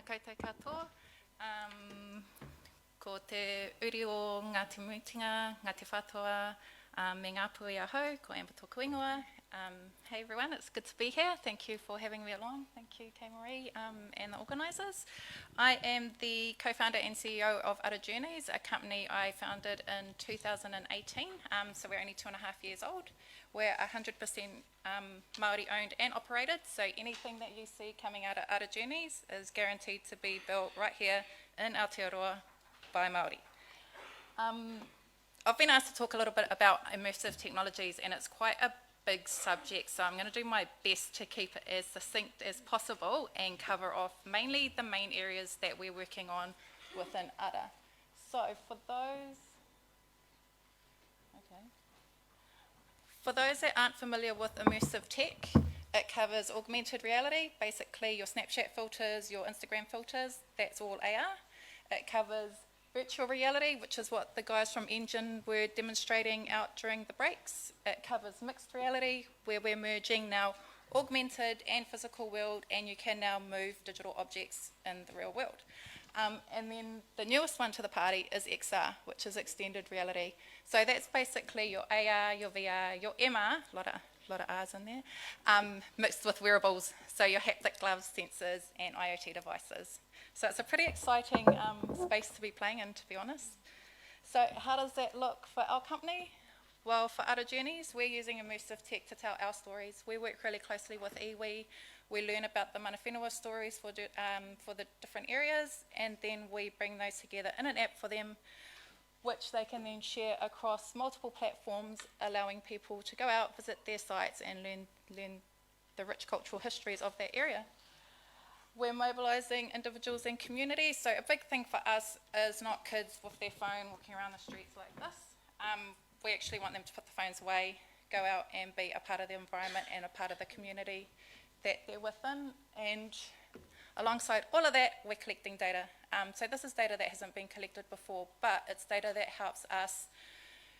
koutou katoa. Ko te uri o ngā te mutinga, ngā te whātua, me ngā pui ahau, ko Amber tōku ingoa. Hey everyone, it's good to be here. Thank you for having me along. Thank you, Kay Marie, and the organisers. I am the co-founder and CEO of Ara Journeys, a company I founded in 2018, so we're only 2.5 years old. We're 100% Māori owned and operated, so anything that you see coming out of Ara Journeys is guaranteed to be built right here in Aotearoa by Māori. I've been asked to talk a little bit about immersive technologies, and it's quite a big subject, so I'm going to do my best to keep it as succinct as possible and cover off mainly the main areas that we're working on within Ara. So for those that aren't familiar with immersive tech, it covers augmented reality, basically your Snapchat filters, your Instagram filters, that's all AR. It covers virtual reality, which is what the guys from Engine were demonstrating out during the breaks. It covers mixed reality, where we're merging now augmented and physical world, and you can now move digital objects in the real world. And then the newest one to the party is XR, which is extended reality. So that's basically your AR, your VR, your MR, a lot of R's in there, mixed with wearables, so your haptic gloves, sensors, and IoT devices. So it's a pretty exciting space to be playing in, to be honest. So how does that look for our company? Well, for Ara Journeys, we're using immersive tech to tell our stories. We work really closely with iwi. We learn about the mana whenua stories for the different areas, and then we bring those together in an app for them, which they can then share across multiple platforms, allowing people to go out, visit their sites, and learn the rich cultural histories of that area. We're mobilising individuals and communities, so a big thing for us is not kids with their phone walking around the streets like this. We actually want them to put the phones away, go out and be a part of the environment and a part of the community that they're within. And alongside all of that, we're collecting data. So this is data that hasn't been collected before, but it's data that helps us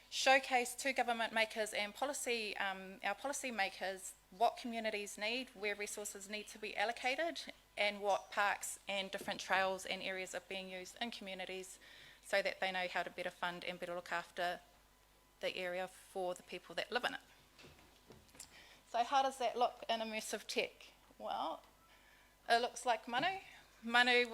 showcase to government makers and our policy makers what communities need, where resources need to be allocated, and what parks and different trails and areas are being used in communities, so that they know how to better fund and better look after the area for the people that live in it. So how does that look in immersive tech? Well, it looks like Manu. Manu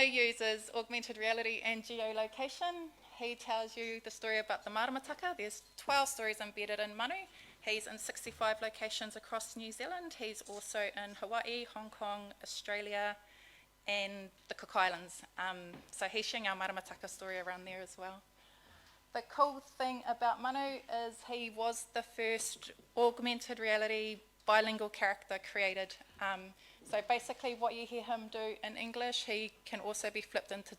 uses augmented reality and geolocation. He tells you the story about the maramataka. There's 12 stories embedded in Manu. He's in 65 locations across New Zealand. He's also in Hawaii, Hong Kong, Australia, and the Cook Islands. So he's sharing our maramataka story around there as well. The cool thing about Manu is he was the first augmented reality bilingual character created. So basically what you hear him do in English, he can also be flipped into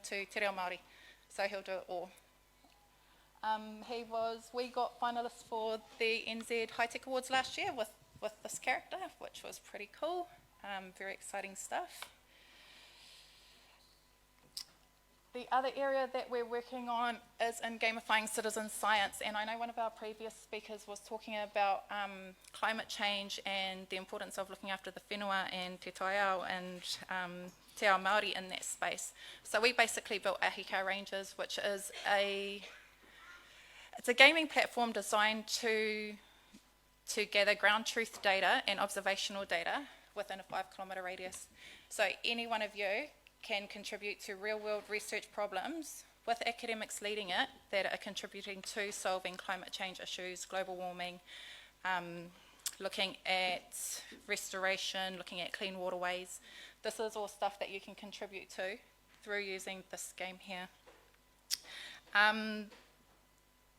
te reo Māori. So he'll do it all. We got finalists for the NZ High Tech Awards last year with this character, which was pretty cool. Very exciting stuff. The other area that we're working on is in gamifying citizen science, and I know one of our previous speakers was talking about climate change and the importance of looking after the whenua and te taiao and te ao Māori in that space. So we basically built Ara Ranges, which is it's a gaming platform designed to gather ground truth data and observational data within a 5-kilometre radius. So any one of you can contribute to real-world research problems with academics leading it that are contributing to solving climate change issues, global warming, looking at restoration, looking at clean waterways. This is all stuff that you can contribute to through using this game here.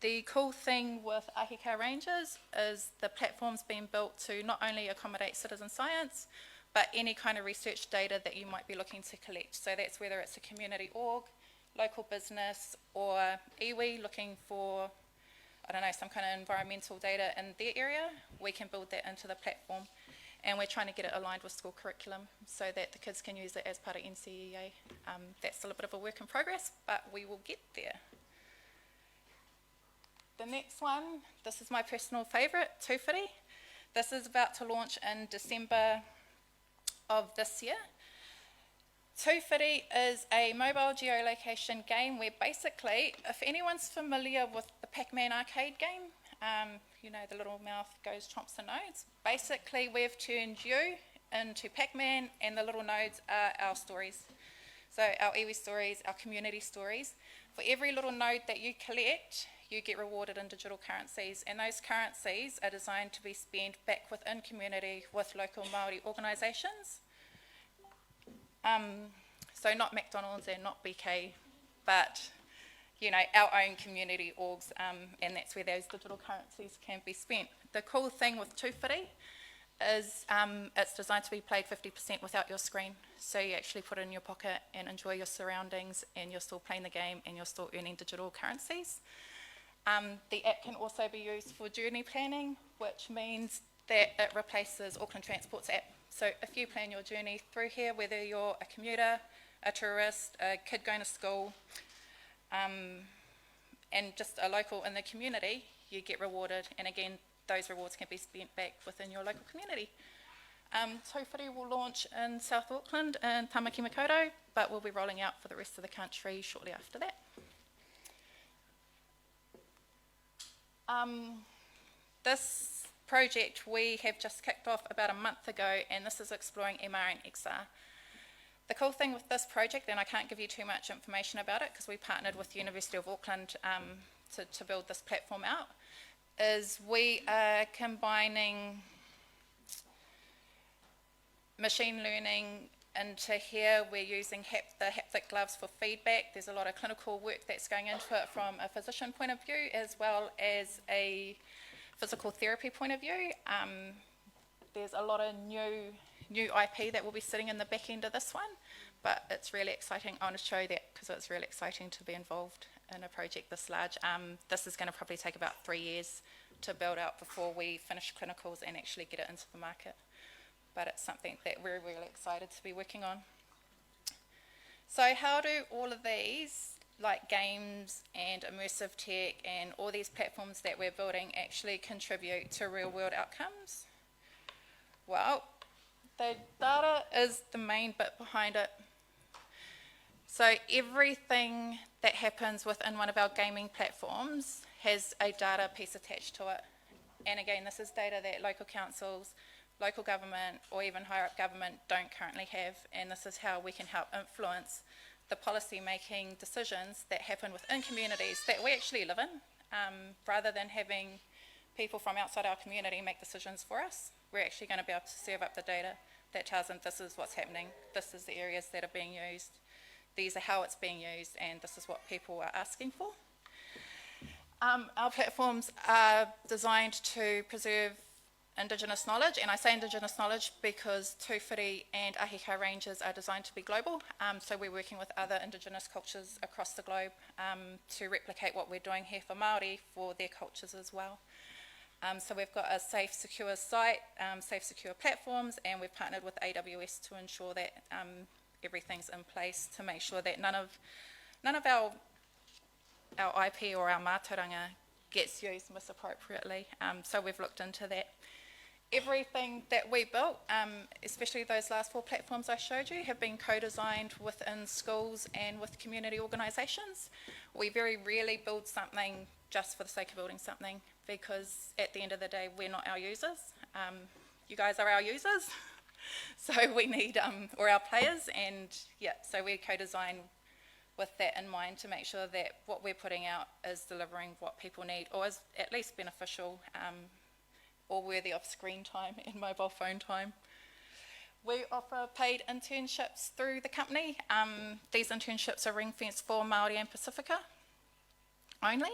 The cool thing with Ara Ranges is the platform's been built to not only accommodate citizen science, but any kind of research data that you might be looking to collect. So that's whether it's a community org, local business, or iwi looking for, I don't know, some kind of environmental data in their area. We can build that into the platform, and we're trying to get it aligned with school curriculum so that the kids can use it as part of NCEA. That's still a bit of a work in progress, but we will get there. The next one, this is my personal favourite, Tufari. This is about to launch in December of this year. Tufari is a mobile geolocation game where basically, if anyone's familiar with the Pac-Man arcade game, you know, the little mouth goes chomps the nodes. Basically, we've turned you into Pac-Man, and the little nodes are our stories. So our iwi stories, our community stories. For every little node that you collect, you get rewarded in digital currencies, and those currencies are designed to be spent back within community with local Māori organisations. So not McDonald's and not BK, but you know, our own community orgs, and that's where those digital currencies can be spent. The cool thing with Tufari is it's designed to be played 50% without your screen. So you actually put it in your pocket and enjoy your surroundings, and you're still playing the game and you're still earning digital currencies. The app can also be used for journey planning, which means that it replaces Auckland Transport's app. So if you plan your journey through here, whether you're a commuter, a tourist, a kid going to school, and just a local in the community, you get rewarded, and again, those rewards can be spent back within your local community. Tufari will launch in South Auckland in Tamaki Makaurau, but we'll be rolling out for the rest of the country shortly after that. This project we have just kicked off about a month ago, and this is exploring MR and XR. The cool thing with this project, and I can't give you too much information about it because we partnered with the University of Auckland to build this platform out, is we are combining machine learning into here. We're using the haptic gloves for feedback. There's a lot of clinical work that's going into it from a physician point of view as well as a physical therapy point of view. There's a lot of new IP that will be sitting in the back end of this one, but it's really exciting. I want to show that because it's really exciting to be involved in a project this large. This is going to probably take about 3 years to build out before we finish clinicals and actually get it into the market, but it's something that we're really excited to be working on. So how do all of these, like games and immersive tech and all these platforms that we're building, actually contribute to real world outcomes? Well, the data is the main bit behind it. So everything that happens within one of our gaming platforms has a data piece attached to it. And again, this is data that local councils, local government, or even higher up government don't currently have, and this is how we can help influence the policy making decisions that happen within communities that we actually live in, rather than having people from outside our community make decisions for us. We're actually going to be able to serve up the data that tells them this is what's happening, this is the areas that are being used, these are how it's being used, and this is what people are asking for. Our platforms are designed to preserve Indigenous knowledge, and I say Indigenous knowledge because Tufari and Ara Ranges are designed to be global, so we're working with other Indigenous cultures across the globe to replicate what we're doing here for Māori for their cultures as well. So we've got a safe, secure site, safe, secure platforms, and we've partnered with AWS to ensure that everything's in place to make sure that none of our IP or our mātauranga gets used misappropriately. So we've looked into that. Everything that we built, especially those last 4 platforms I showed you, have been co-designed within schools and with community organisations. We very rarely build something just for the sake of building something, because at the end of the day, we're not our users. You guys are our users. So we need, or our players, and yeah, so we co-design with that in mind to make sure that what we're putting out is delivering what people need, or is at least beneficial, or worthy of screen time and mobile phone time. We offer paid internships through the company. These internships are ring-fenced for Māori and Pacifica only,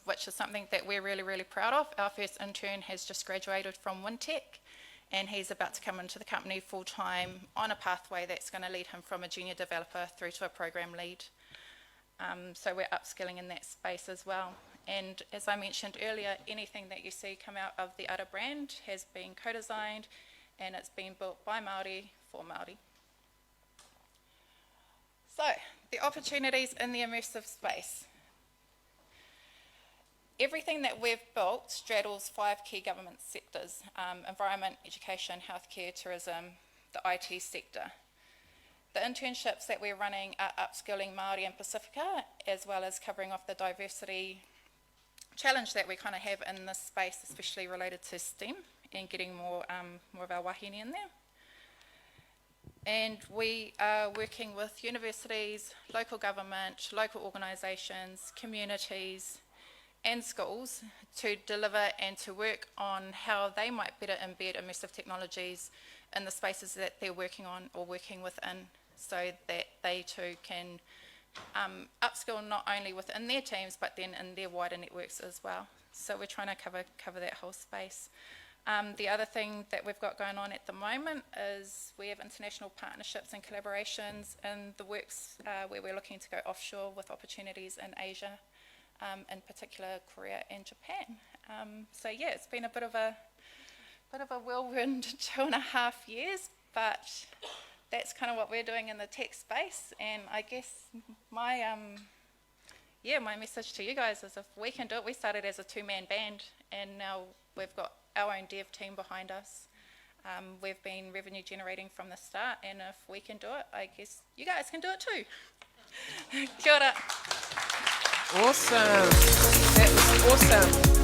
which is something that we're really, really proud of. Our first intern has just graduated from Wintech, and he's about to come into the company full-time on a pathway that's going to lead him from a junior developer through to a program lead. So we're upskilling in that space as well. And as I mentioned earlier, anything that you see come out of the Ara brand has been co-designed, and it's been built by Māori for Māori. So, the opportunities in the immersive space. Everything that we've built straddles 5 key government sectors: environment, education, healthcare, tourism, the IT sector. The internships that we're running are upskilling Māori and Pacifica, as well as covering off the diversity challenge that we kind of have in this space, especially related to STEM and getting more of our wahine in there. And we are working with universities, local government, local organisations, communities and schools to deliver and to work on how they might better embed immersive technologies in the spaces that they're working on or working within, so that they too can upskill not only within their teams but then in their wider networks as well. So we're trying to cover that whole space. The other thing that we've got going on at the moment is we have international partnerships and collaborations in the works where we're looking to go offshore with opportunities in Asia, in particular Korea and Japan. So yeah, it's been a bit of a whirlwind 2.5 years, but that's kind of what we're doing in the tech space. And I guess my message to you guys is if we can do it. We started as a 2-man band and now we've got our own dev team behind us. We've been revenue generating from the start, and if we can do it, I guess you guys can do it too. Kia ora. Awesome. That was awesome.